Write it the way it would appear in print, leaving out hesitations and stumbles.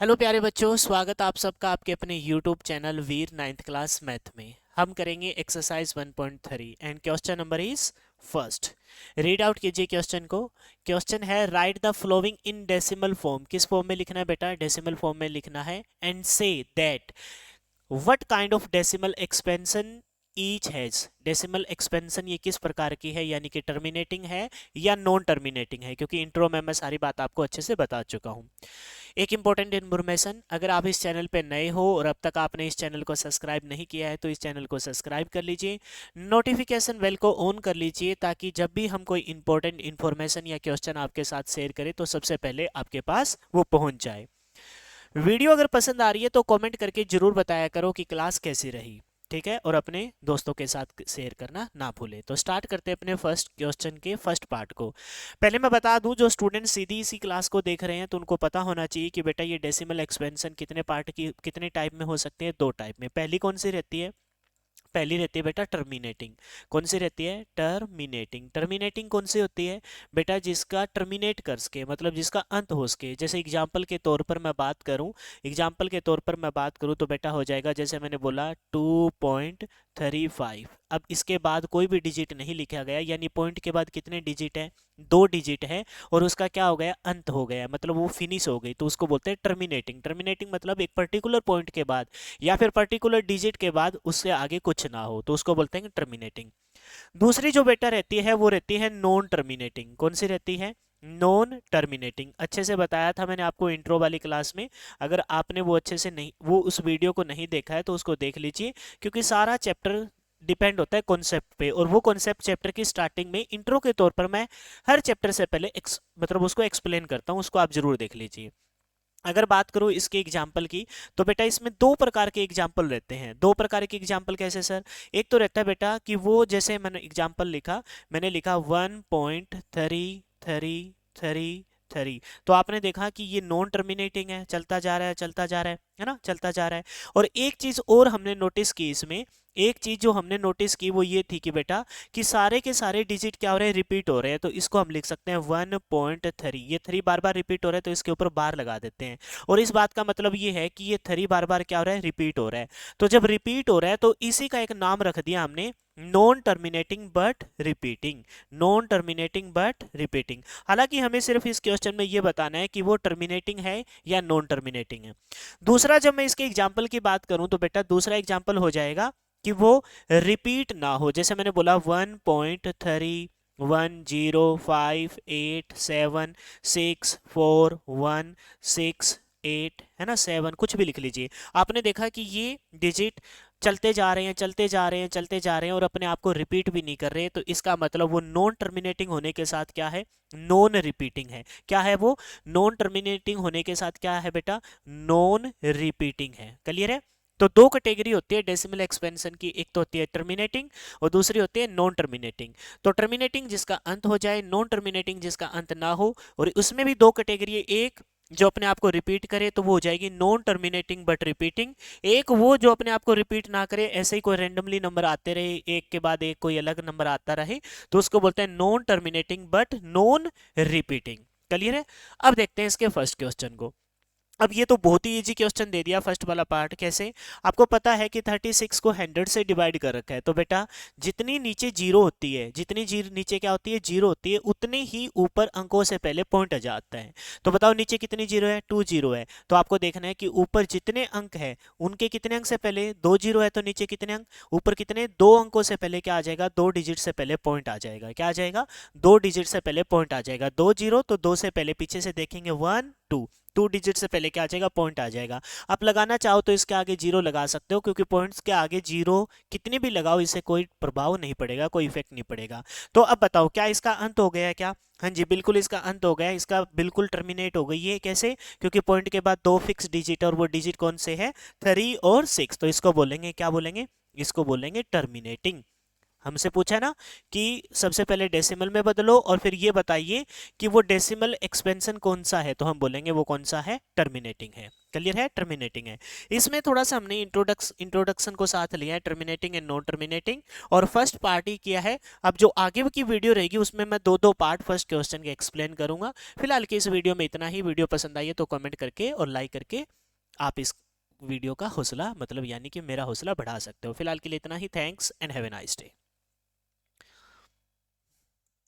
Hello प्यारे बच्चों, स्वागत आप सबका आपके अपने YouTube channel Veer ninth class math में। हम करेंगे exercise 1.3 and question number is first. Read out कीजिए क्वेश्चन को। क्वेश्चन है write the following in decimal form. किस फॉर्म में लिखना है बेटा? डेसिमल फॉर्म में लिखना है। And say that what kind of decimal expansion each has. Decimal expansion ये किस प्रकार की है, यानी कि टर्मिनेटिंग है या नॉन टर्मिनेटिंग है, क्योंकि इंट्रो में मैं सारी बात आपको अच्छे से बता चुका हूँ। एक इंपॉर्टेंट इन्फॉर्मेशन, अगर आप इस चैनल पे नए हो और अब तक आपने इस चैनल को सब्सक्राइब नहीं किया है तो इस चैनल को सब्सक्राइब कर लीजिए, नोटिफिकेशन बेल को ऑन कर लीजिए, ताकि जब भी हम कोई इंपॉर्टेंट इन्फॉर्मेशन या क्वेश्चन आपके साथ शेयर करें तो सबसे पहले आपके पास वो पहुंच जाए। वीडियो अगर पसंद आ रही है तो कमेंट करके जरूर बताया करो कि क्लास कैसी रही, ठीक है? और अपने दोस्तों के साथ शेयर करना ना भूलें। तो स्टार्ट करते हैं अपने फर्स्ट क्वेश्चन के फर्स्ट पार्ट को। पहले मैं बता दूं, जो स्टूडेंट सीधी इसी क्लास को देख रहे हैं तो उनको पता होना चाहिए कि बेटा ये डेसिमल एक्सपेंशन कितने पार्ट की, कितने टाइप में हो सकती है? दो टाइप में। पहली कौन सी रहती है? पहली रहती है बेटा टर्मिनेटिंग। कौन सी रहती है? टर्मिनेटिंग। टर्मिनेटिंग कौन सी होती है बेटा? जिसका टर्मिनेट कर सके, मतलब जिसका अंत हो सके। जैसे एग्जाम्पल के तौर पर मैं बात करूं, तो बेटा हो जाएगा, जैसे मैंने बोला 2.35। अब इसके बाद कोई भी डिजिट नहीं लिखा गया, यानी पॉइंट के बाद कितने डिजिट है? दो डिजिट है, और उसका क्या हो गया? अंत हो गया, मतलब वो फिनिश हो गई, तो उसको बोलते हैं टर्मिनेटिंग। टर्मिनेटिंग मतलब एक पर्टिकुलर पॉइंट के बाद या फिर पर्टिकुलर डिजिट के बाद उससे आगे कुछ ना हो, तो उसको बोलते हैं टर्मिनेटिंग। दूसरी जो बेटा रहती है वो रहती है नॉन टर्मिनेटिंग। कौन सी रहती है? Non terminating. अच्छे से बताया था मैंने आपको इंट्रो वाली क्लास में। अगर आपने वो अच्छे से नहीं, वो उस वीडियो को नहीं देखा है तो उसको देख लीजिए, क्योंकि सारा चैप्टर डिपेंड होता है कॉन्सेप्ट पे, और वो कॉन्सेप्ट चैप्टर की स्टार्टिंग में इंट्रो के तौर पर मैं हर चैप्टर से पहले मतलब उसको एक्सप्लेन करता हूँ, उसको आप जरूर देख लीजिए। अगर बात करूं इसके एग्जाम्पल की, तो बेटा इसमें दो प्रकार के एग्जाम्पल रहते हैं। दो प्रकार के एग्जाम्पल कैसे सर? एक तो रहता है बेटा कि वो, जैसे मैंने एग्जाम्पल लिखा, मैंने लिखा 1.333, तो आपने देखा कि ये नॉन टर्मिनेटिंग है, चलता जा रहा है, चलता जा रहा है ना, चलता जा रहा है। और एक चीज और हमने नोटिस की इसमें, एक चीज जो हमने नोटिस की वो ये थी कि बेटा कि सारे के सारे डिजिट क्या हो रहे हैं? रिपीट हो रहे हैं। तो इसको हम लिख सकते हैं 1.3। ये 3 बार बार रिपीट हो रहा है, तो इसके ऊपर बार लगा देते हैं। और इस बात का मतलब ये है कि ये 3 बार बार क्या हो रहा है? रिपीट हो रहा है। तो जब रिपीट हो रहा है तो इसी का एक नाम रख दिया हमने, non terminating but repeating. Non terminating but repeating. हालांकि हमें सिर्फ इस क्वेश्चन में ये बताना है कि वो टर्मिनेटिंग है या नॉन टर्मिनेटिंग है। दूसरा, जब मैं इसके एग्जाम्पल की बात करूं तो बेटा दूसरा एग्जाम्पल हो जाएगा कि वो रिपीट ना हो। जैसे मैंने बोला 1.3, 1, 0, 5, 8, 7, 6, 4, 1, 6, 8 है ना, 7, कुछ भी लिख लीजिए। आपने देखा कि ये डिजिट चलते जा रहे हैं, चलते जा रहे हैं, चलते जा रहे हैं, और अपने आप को रिपीट भी नहीं कर रहे, तो इसका मतलब वो नॉन टर्मिनेटिंग होने के साथ क्या है? नॉन रिपीटिंग है। क्या है वो? नॉन टर्मिनेटिंग होने के साथ क्या है बेटा? नॉन रिपीटिंग है। क्लियर है? तो दो कैटेगरी होती है डेसिमल एक्सपेंशन की, एक तो होती है टर्मिनेटिंग और दूसरी होती है नॉन टर्मिनेटिंग। तो टर्मिनेटिंग जिसका अंत हो जाए, नॉन टर्मिनेटिंग जिसका अंत ना हो, और उसमें भी दो कैटेगरी है, एक जो अपने आप को रिपीट करे तो वो हो जाएगी नॉन टर्मिनेटिंग बट रिपीटिंग, एक वो जो अपने आप को रिपीट ना करे, ऐसे ही कोई रैंडमली नंबर आते रहे, एक के बाद एक कोई अलग नंबर आता रहे, तो उसको बोलते हैं non terminating but non repeating. Clear है? अब देखते हैं इसके फर्स्ट क्वेश्चन को। अब ये तो बहुत ही इजी क्वेश्चन दे दिया फर्स्ट वाला पार्ट। कैसे? आपको पता है कि 36 को 100 से डिवाइड कर रखा है, तो बेटा जितनी नीचे जीरो होती है, जितनी जीरो नीचे क्या होती है? जीरो होती है, उतने ही ऊपर अंकों से पहले पॉइंट आ जाता है। तो बताओ नीचे कितनी जीरो है? 2 जीरो है। तो आपको देखना है कि ऊपर जितने अंक है उनके कितने अंक से पहले 2 जीरो है, तो नीचे कितने अंक? ऊपर कितने? 2 अंकों से पहले क्या आ जाएगा? 2 डिजिट से पहले पॉइंट आ जाएगा। क्या आ जाएगा? 2 डिजिट से पहले पॉइंट आ जाएगा। 2 जीरो, तो 2 से पहले पीछे से देखेंगे 1 2, 2 डिजिट से पहले क्या आ जाएगा? पॉइंट आ जाएगा। आप लगाना चाहो तो इसके आगे जीरो लगा सकते हो, क्योंकि पॉइंट्स के आगे जीरो कितने भी लगाओ इससे कोई प्रभाव नहीं पड़ेगा, कोई इफेक्ट नहीं पड़ेगा। तो अब बताओ क्या इसका अंत हो गया है क्या? हाँ जी, बिल्कुल इसका अंत हो गया है, इसका बिल्कुल टर्मिनेट हो गई है। कैसे? क्योंकि पॉइंट के बाद दो फिक्स डिजिट, और वो डिजिट कौन से है? 3 और 6। तो इसको बोलेंगे, क्या बोलेंगे? इसको बोलेंगे टर्मिनेटिंग। हमसे पूछा है ना कि सबसे पहले डेसिमल में बदलो और फिर ये बताइए कि वो डेसिमल एक्सपेंशन कौन सा है, तो हम बोलेंगे वो कौन सा है, टर्मिनेटिंग है। क्लियर है, टर्मिनेटिंग है। इसमें थोड़ा सा हमने इंट्रोडक्शन को साथ लिया है, टर्मिनेटिंग एंड नॉन टर्मिनेटिंग, और फर्स्ट पार्ट ही किया है। अब जो आगे की वीडियो रहेगी उसमें मैं दो दो पार्ट फर्स्ट क्वेश्चन के एक्सप्लेन करूंगा। फिलहाल की इस वीडियो में इतना ही। वीडियो पसंद आई है तो कमेंट करके और लाइक करके आप इस वीडियो का हौसला, मतलब यानी कि मेरा हौसला बढ़ा सकते हो। फिलहाल के लिए इतना ही। Thanks and have a nice day.